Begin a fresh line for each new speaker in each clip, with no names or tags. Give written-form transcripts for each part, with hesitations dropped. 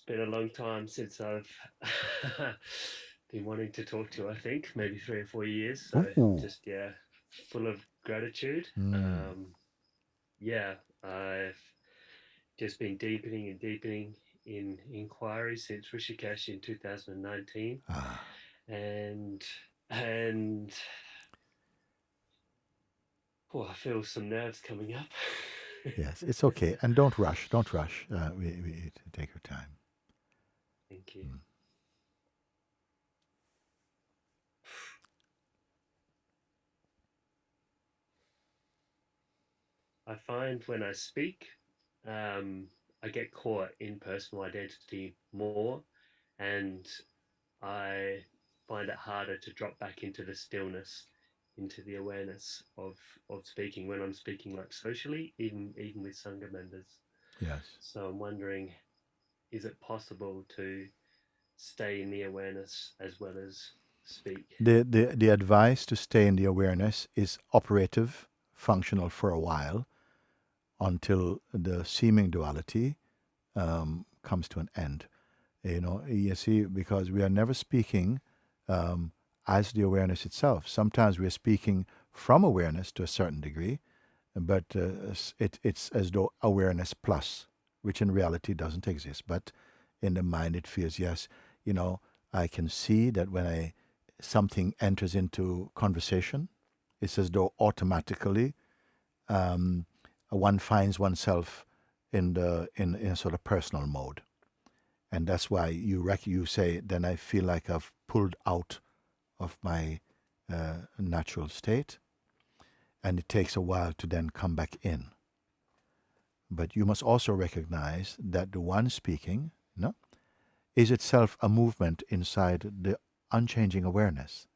been a long time since I've been wanting to talk to you, I think, maybe 3 or 4 years. So
Ooh.
just, yeah, full of gratitude.
Mm.
Yeah, I've just been deepening and deepening in inquiry since Rishikesh in 2019.
Ah,
And, and, oh, I feel some nerves coming up.
yes, it's okay. And don't rush. Don't rush. We take your time.
Thank you.
Mm.
I find when I speak, um, I get caught in personal identity more, and I find it harder to drop back into the stillness, into the awareness of speaking when I'm speaking like socially, even with sangha members.
Yes.
So I'm wondering, is it possible to stay in the awareness as well as speak?
The advice to stay in the awareness is operative, functional for a while until the seeming duality comes to an end. You see, because we are never speaking um, as the awareness itself. Sometimes we are speaking from awareness to a certain degree, but it's as though awareness plus, which in reality doesn't exist. But in the mind, it feels, yes, I can see that when something enters into conversation, it's as though automatically um, one finds oneself in a sort of personal mode, and that's why you say, then I feel like I've pulled out of my natural state, and it takes a while to then come back in. But you must also recognize that the one speaking, no, is itself a movement inside the unchanging awareness.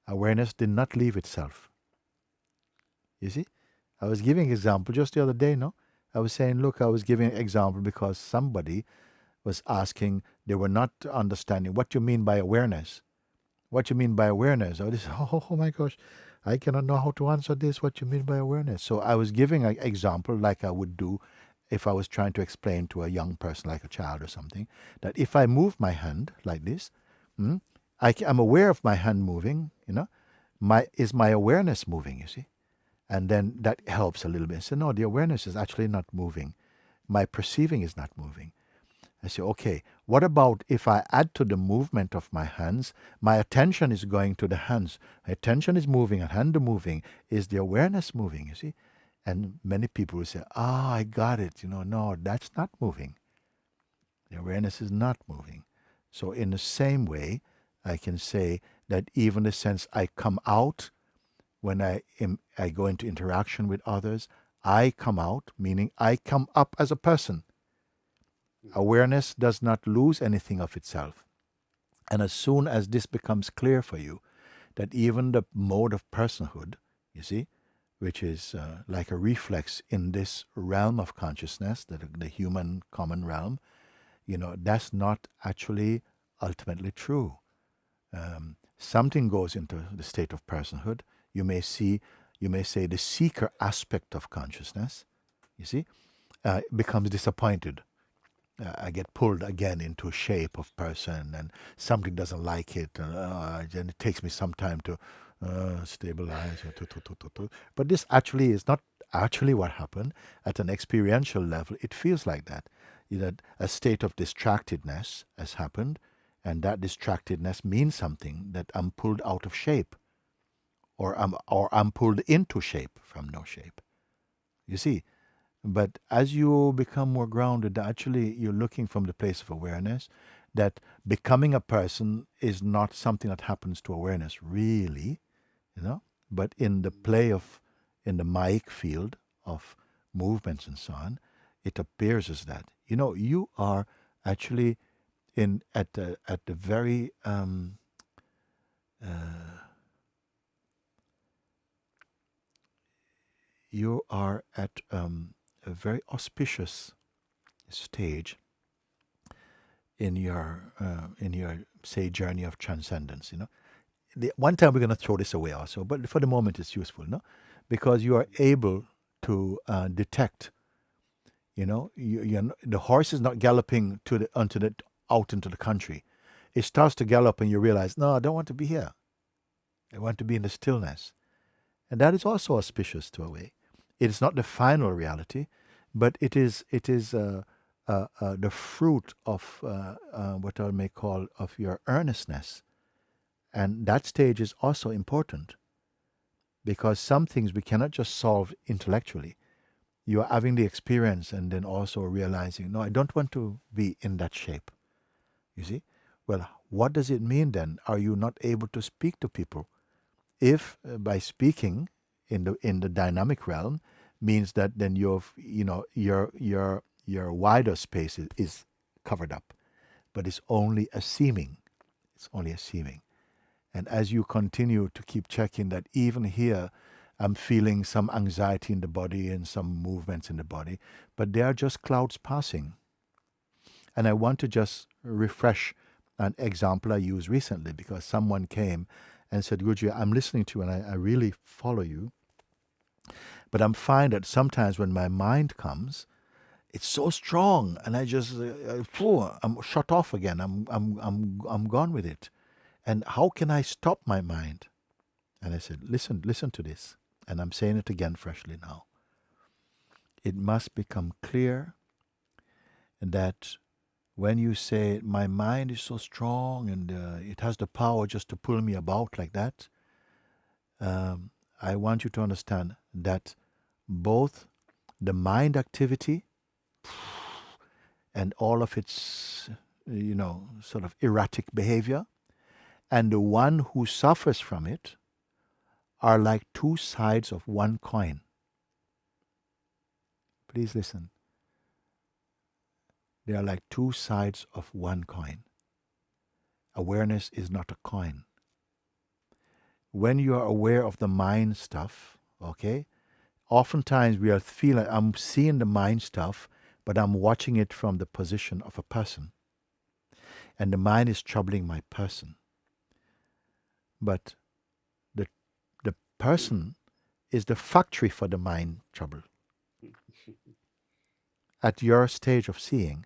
Awareness did not leave itself. You see, I was giving example just the other day. No, I was saying, look, I was giving an example because somebody was asking, they were not understanding what you mean by awareness. What you mean by awareness? Oh, this, oh my gosh, I cannot know how to answer this. What you mean by awareness? So I was giving an example like I would do if I was trying to explain to a young person, like a child or something, that if I move my hand like this, mm, am aware of my hand moving. Is my awareness moving? You see, and then that helps a little bit. So no, the awareness is actually not moving. My perceiving is not moving. I say, okay, what about if I add to the movement of my hands, my attention is going to the hands. Attention is moving and hand moving. Is the awareness moving, you see? And many people will say, I got it. No, that's not moving. The awareness is not moving. So in the same way, I can say that even the sense I come out when I go into interaction with others, I come out, meaning I come up as a person. Awareness does not lose anything of itself. And as soon as this becomes clear for you, that even the mode of personhood, you see, which is like a reflex in this realm of consciousness, the human common realm, that's not actually ultimately true. Something goes into the state of personhood. You may say the seeker aspect of consciousness, you see, becomes disappointed. I get pulled again into a shape of person, and something doesn't like it, and it takes me some time to stabilize. But this actually is not actually what happened. At an experiential level, it feels like that. A state of distractedness has happened, and that distractedness means something, that I'm pulled out of shape, or I'm pulled into shape from no shape. You see, but as you become more grounded, actually, you're looking from the place of awareness that becoming a person is not something that happens to awareness, really, but in the play of, in the mic field of movements and so on, it appears as that. You are actually at the very you are at a very auspicious stage in your say journey of transcendence. One time we're going to throw this away also, but for the moment it's useful, no, because you are able to detect The horse is not galloping out into the country. It starts to gallop and you realize, no, I don't want to be here. I want to be in the stillness. And that is also auspicious to a way. It is not the final reality, but it is the fruit of what I may call of your earnestness. And that stage is also important, because some things we cannot just solve intellectually. You are having the experience and then also realizing, no, I don't want to be in that shape. You see? Well, what does it mean then? Are you not able to speak to people? If by speaking in the dynamic realm means that then your wider space is covered up, but it's only a seeming. It's only a seeming. And as you continue to keep checking that, even here, I'm feeling some anxiety in the body and some movements in the body, but they are just clouds passing. And I want to just refresh an example I used recently, because someone came and said, Guruji, I'm listening to you and I really follow you. But I'm finding that sometimes when my mind comes, it's so strong, and I just I'm shut off again. I'm gone with it. And how can I stop my mind? And I said, listen to this. And I'm saying it again freshly now. It must become clear that when you say, my mind is so strong and it has the power just to pull me about like that, I want you to understand that both the mind activity and all of its, sort of erratic behavior, and the one who suffers from it are like two sides of one coin. Please listen. They are like two sides of one coin. Awareness is not a coin. When you are aware of the mind stuff, okay, oftentimes we are feeling, I'm seeing the mind stuff, but I'm watching it from the position of a person. And the mind is troubling my person. But the person is the factory for the mind trouble. At your stage of seeing,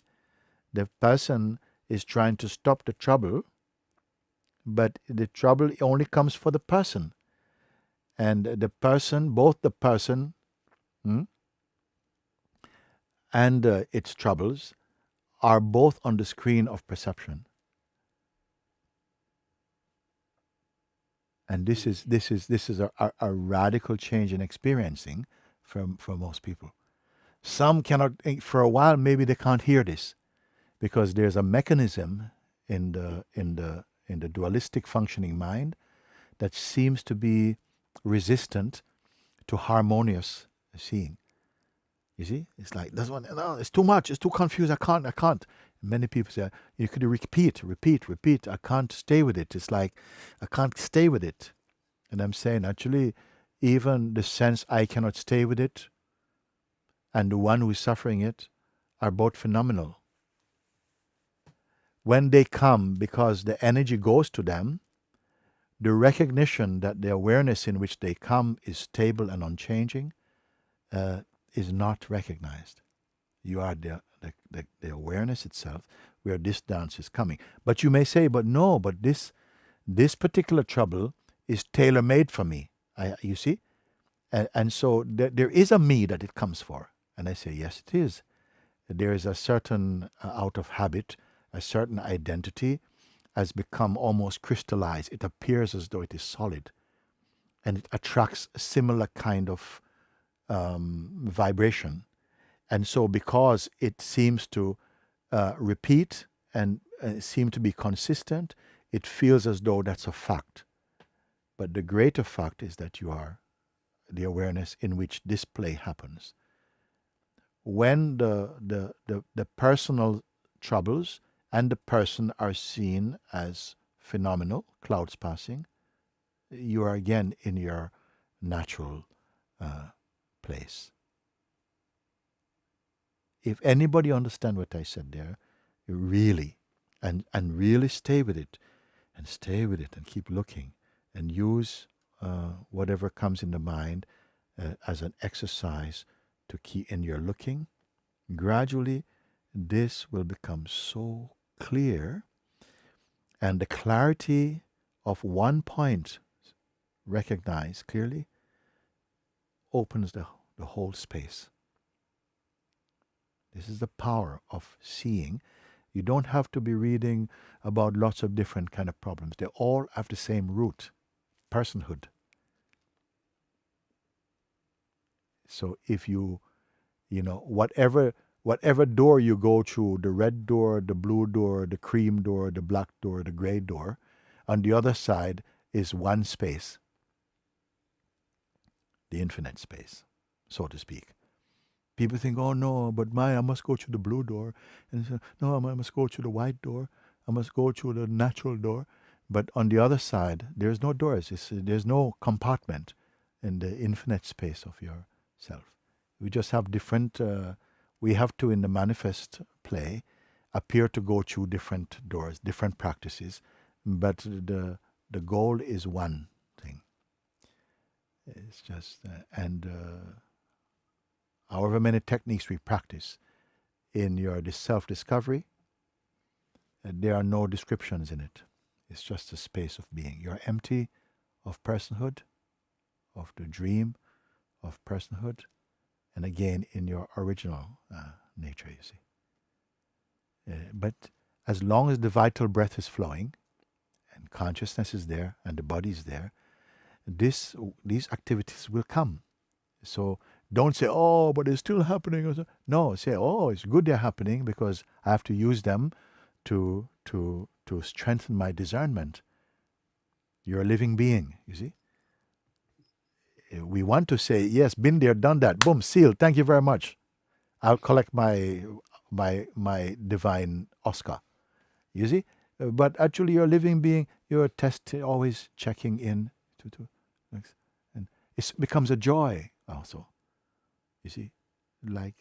the person is trying to stop the trouble, but the trouble only comes for the person. And the person, both the person and its troubles are both on the screen of perception. And this is a radical change in experiencing for most people. Some cannot, for a while, maybe they can't hear this, because there's a mechanism in the dualistic functioning mind that seems to be resistant to harmonious seeing. You see, it's like, this one, no, it's too much, it's too confused, I can't. Many people say, you could repeat, I can't stay with it. It's like, I can't stay with it. And I'm saying, actually, even the sense I cannot stay with it and the one who is suffering it are both phenomenal. When they come, because the energy goes to them, the recognition that the awareness in which they come is stable and unchanging is not recognized. You are the awareness itself where this dance is coming. But you may say, but no, but this particular trouble is tailor-made for me. You see? And so there is a me that it comes for. And I say, yes, it is. There is a certain, out of habit, a certain identity has become almost crystallized. It appears as though it is solid. And it attracts a similar kind of vibration. And so because it seems to repeat and seem to be consistent, it feels as though that's a fact. But the greater fact is that you are the awareness in which this play happens. When the personal troubles and the person are seen as phenomenal, clouds passing, you are again in your natural place. If anybody understand what I said there, really, and really stay with it, and keep looking, and use whatever comes in the mind as an exercise to keep in your looking Gradually, this will become so clear, and the clarity of one point recognized clearly opens the whole space. This is the power of seeing. You don't have to be reading about lots of different kind of problems. They all have the same root, personhood. So if you know, whatever door you go through, the red door, the blue door, the cream door, the black door, the gray door, on the other side is one space, the infinite space, so to speak. People think, oh no, but I must go through the blue door. And say, no, I must go through the white door. I must go through the natural door. But on the other side, there's no doors. There's no compartment in the infinite space of yourself. We just have different, we have to, in the manifest play, appear to go through different doors, different practices. But the goal is one thing. It's just, however many techniques we practice in your self-discovery, there are no descriptions in it. It's just a space of being. You're empty of personhood, of the dream of personhood, and again in your original nature, you see. But as long as the vital breath is flowing, and consciousness is there, and the body is there, these activities will come. So don't say, oh, but it's still happening. No, say, oh, it's good they're happening because I have to use them to strengthen my discernment. You're a living being, you see. We want to say, yes, been there, done that. Boom, sealed. Thank you very much. I'll collect my divine Oscar. You see? But actually, you're a living being. You're always checking in. And it becomes a joy also. You see? Like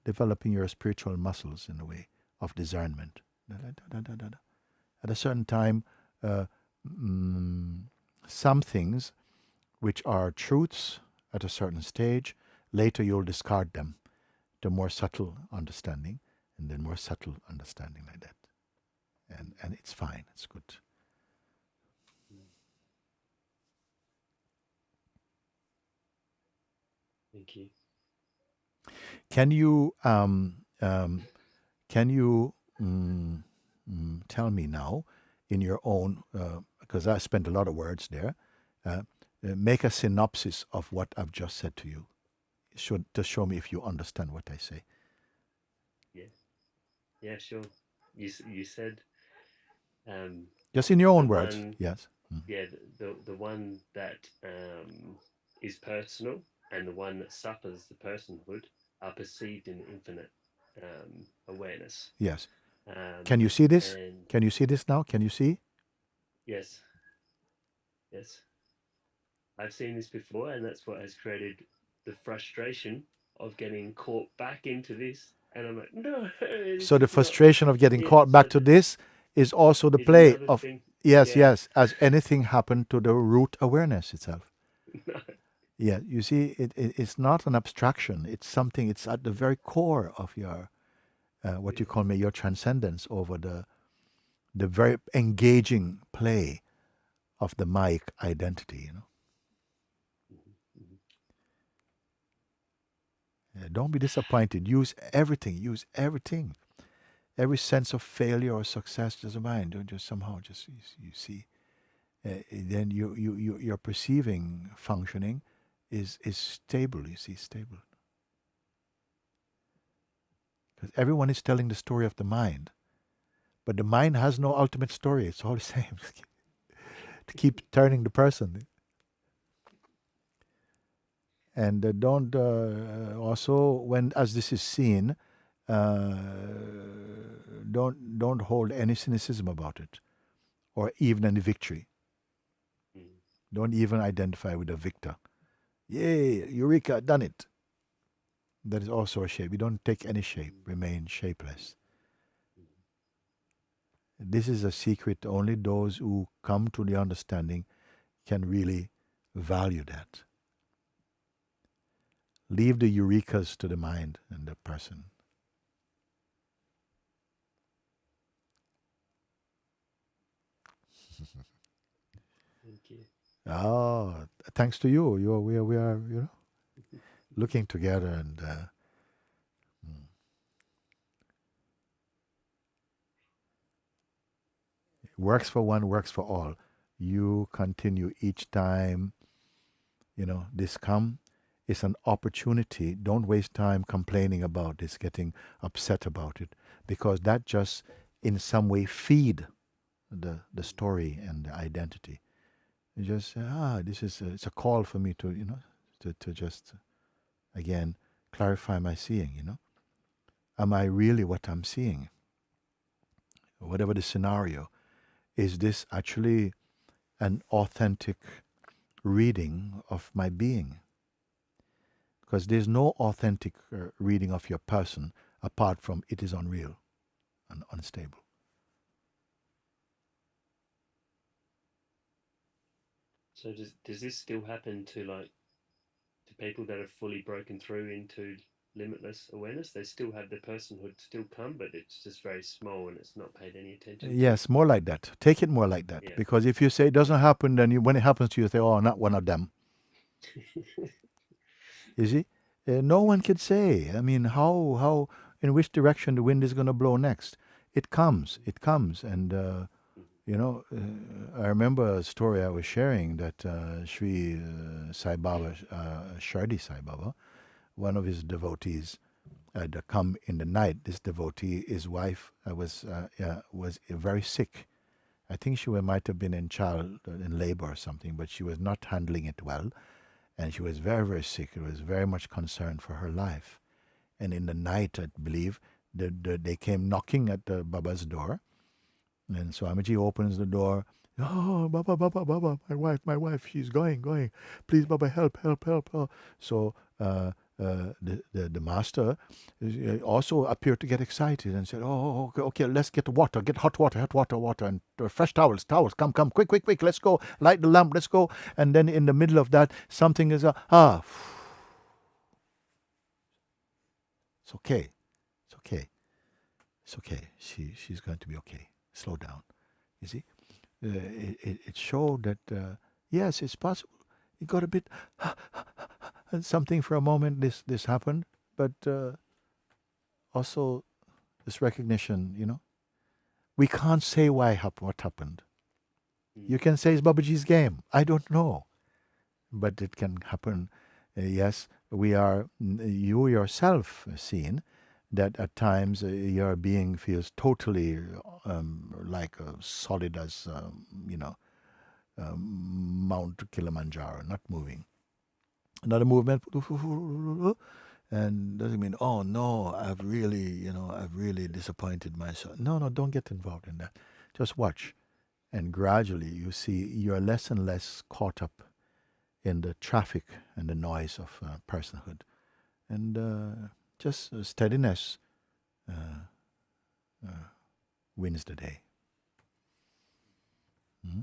developing your spiritual muscles in a way of discernment. At a certain time, some things which are truths at a certain stage, later you'll discard them to more subtle understanding, and then more subtle understanding like that. And it's fine, it's good.
Thank you.
Can you tell me now, in your own, because I spent a lot of words there, make a synopsis of what I've just said to you, to show me if you understand what I say.
Yeah, sure. You said
just in your own words. Yes.
Yeah, the one that is personal and the one that suffers the personhood are perceived in infinite awareness.
Yes. Can you see this? Can you see this now? Can you see?
Yes. Yes. I've seen this before, and that's what has created the frustration of getting caught back into this. And I'm like, no.
So the frustration of getting caught back to this is also the play of thing. Yes. As anything happened to the root awareness itself.
No.
Yeah, you see, it's not an abstraction. It's something. It's at the very core of your what you call your transcendence over the very engaging play of the Moojiyevo identity. Don't be disappointed. Use everything. Use everything. Every sense of failure or success doesn't mind. Don't just somehow just you see. Then your perceiving functioning is stable. You see, stable. Because everyone is telling the story of the mind, but the mind has no ultimate story. It's all the same. To keep turning the person. And don't also, when as this is seen, don't hold any cynicism about it, or even any victory. Don't even identify with a victor. Yay, Eureka, done it. That is also a shape. You don't take any shape, remain shapeless. This is a secret. Only those who come to the understanding can really value that. Leave the eurekas to the mind and the person.
you.
Oh, thanks to you. We are, looking together and works for one, works for all. You continue each time, this come. It's an opportunity. Don't waste time complaining about this, getting upset about it, because that just in some way feed the story and the identity. You just say, this is it's a call for me to to just again clarify my seeing. Am I really what I'm seeing? Whatever the scenario, is this actually an authentic reading of my being? Because there's no authentic reading of your person apart from it is unreal and unstable.
So does this still happen to people that have fully broken through into limitless awareness? They still have the personhood still come, but it's just very small and it's not paid any attention to.
Yes, more like that. Take it more like that.
Yeah.
Because if you say it doesn't happen, then when it happens to you, you say, oh, not one of them. You see? No one could say. I mean, how, in which direction the wind is going to blow next? It comes. And, I remember a story I was sharing that Sri Sai Baba, Shardi Sai Baba, one of his devotees, had come in the night. This devotee, his wife, was very sick. I think she might have been in labor or something, but she was not handling it well. And she was very, very sick. She was very much concerned for her life. And in the night, I believe, they came knocking at the Baba's door. And Swamiji opens the door. Oh, Baba, my wife, she's going. Please, Baba, help. So the master also appeared to get excited and said, oh, okay, let's get water, get hot water, and fresh towels, come, quick, let's go, light the lamp, let's go. And then in the middle of that, something is, it's okay. She's going to be okay. Slow down. You see, it showed that yes, it's possible. It got a bit something for a moment. This happened, but also this recognition. We can't say what happened. You can say it's Babaji's game. I don't know, but it can happen. Yes, we are. You yourself seen that at times your being feels totally like solid as Mount Kilimanjaro, not moving. Another movement, and doesn't mean, oh no, I've really disappointed myself. No, don't get involved in that. Just watch, and gradually you see you're less and less caught up in the traffic and the noise of personhood, and just steadiness wins the day. Mm-hmm.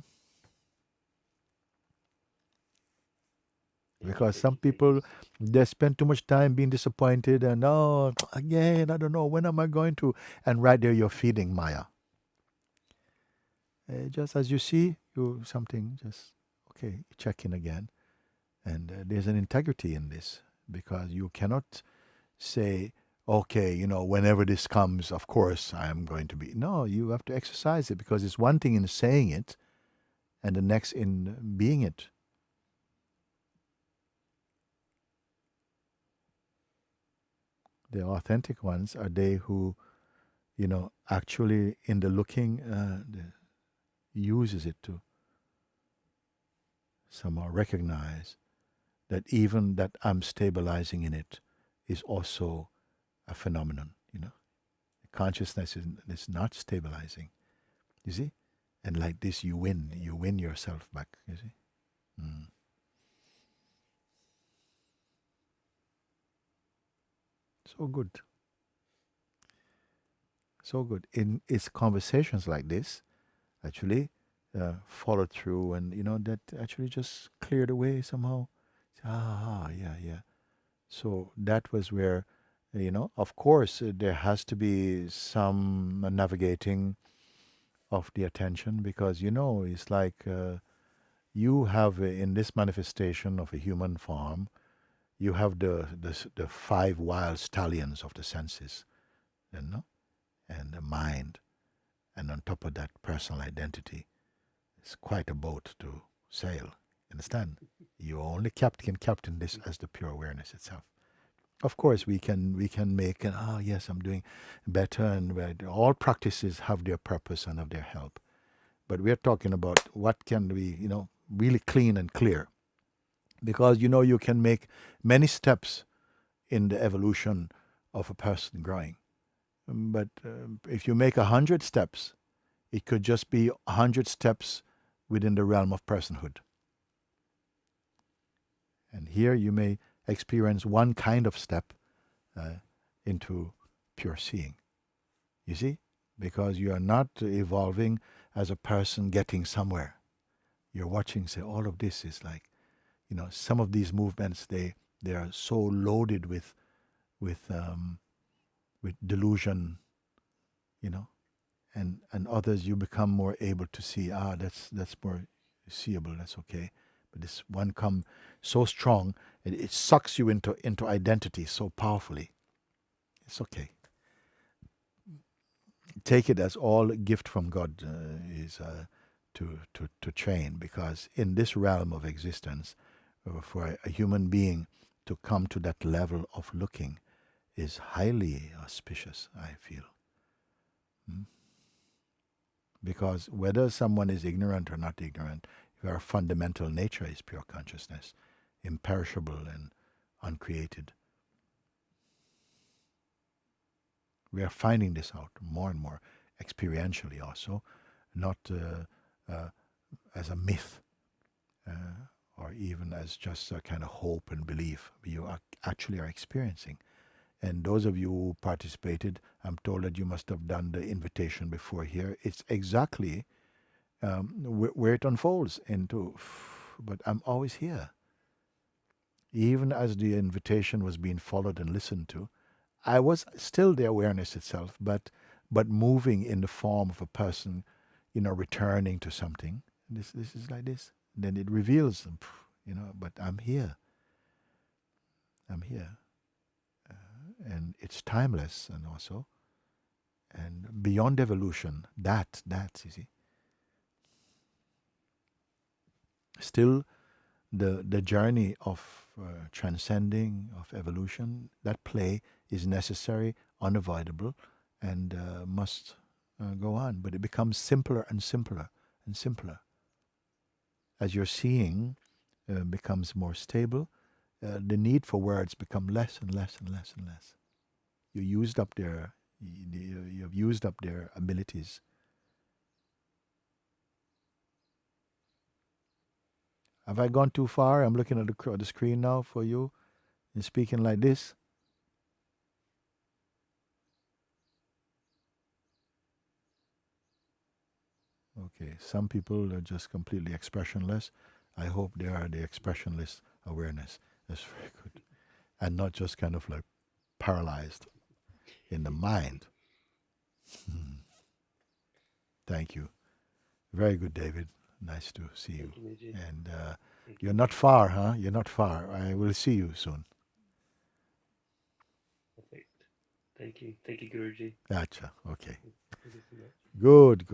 Because some people, they spend too much time being disappointed and, again, I don't know, when am I going to? And right there, you're feeding Maya. Just as you see, okay, check in again. And there's an integrity in this, because you cannot say, okay, whenever this comes, of course, I am going to be. No, you have to exercise it, because it's one thing in saying it and the next in being it. The authentic ones are they who, actually in the looking, uses it to somehow recognize that even that I'm stabilizing in it is also a phenomenon. Consciousness is not stabilizing. You see? And like this, you win yourself back. You see? Mm. So good. In its conversations like this, actually, followed through, and that actually just cleared away somehow. Yeah. So that was where, of course, there has to be some navigating of the attention, because it's like you have in this manifestation of a human form, you have the 5 wild stallions of the senses, you know, and the mind, and on top of that, personal identity. It's quite a boat to sail. Understand? You only can captain this as the pure awareness itself. Of course, we can make yes, I'm doing better, and all practices have their purpose and have their help. But we're talking about what can we, really clean and clear. Because, you can make many steps in the evolution of a person growing. But if you make 100 steps, it could just be 100 steps within the realm of personhood. And here you may experience one kind of step into pure seeing. You see? Because you are not evolving as a person getting somewhere. You're watching, say, all of this is like, some of these movements, they are so loaded with delusion, and others you become more able to see, that's more seeable, that's okay. But this one come so strong, it sucks you into identity so powerfully. It's okay. Take it as all gift from God is to train, because in this realm of existence, for a human being to come to that level of looking is highly auspicious, I feel. Because whether someone is ignorant or not ignorant, your fundamental nature is pure consciousness, imperishable and uncreated. We are finding this out more and more experientially also, not as a myth or even as just a kind of hope and belief. You actually are experiencing. And those of you who participated, I'm told that you must have done the invitation before here. It's exactly where it unfolds into. But I'm always here. Even as the invitation was being followed and listened to, I was still the awareness itself, but moving in the form of a person, returning to something. This is like this. Then it reveals, but I'm here. I'm here. And it's timeless, and also, and beyond evolution, that, you see. Still, the journey of transcending, of evolution, that play is necessary, unavoidable, and must go on. But it becomes simpler and simpler and simpler. As your seeing becomes more stable, the need for words become less and less and less and less. You've used up their abilities. Have I gone too far? I'm looking at the screen now for you and speaking like this. Okay, some people are just completely expressionless. I hope they are the expressionless awareness. That's very good. And not just kind of like paralyzed in the mind. Thank you. Very good, David. Nice to see you. And you're not far, huh? You're not far. I will see you soon.
Perfect. Thank you. Thank you, Guruji.
Gotcha. Okay.
Thank you so much.
Good.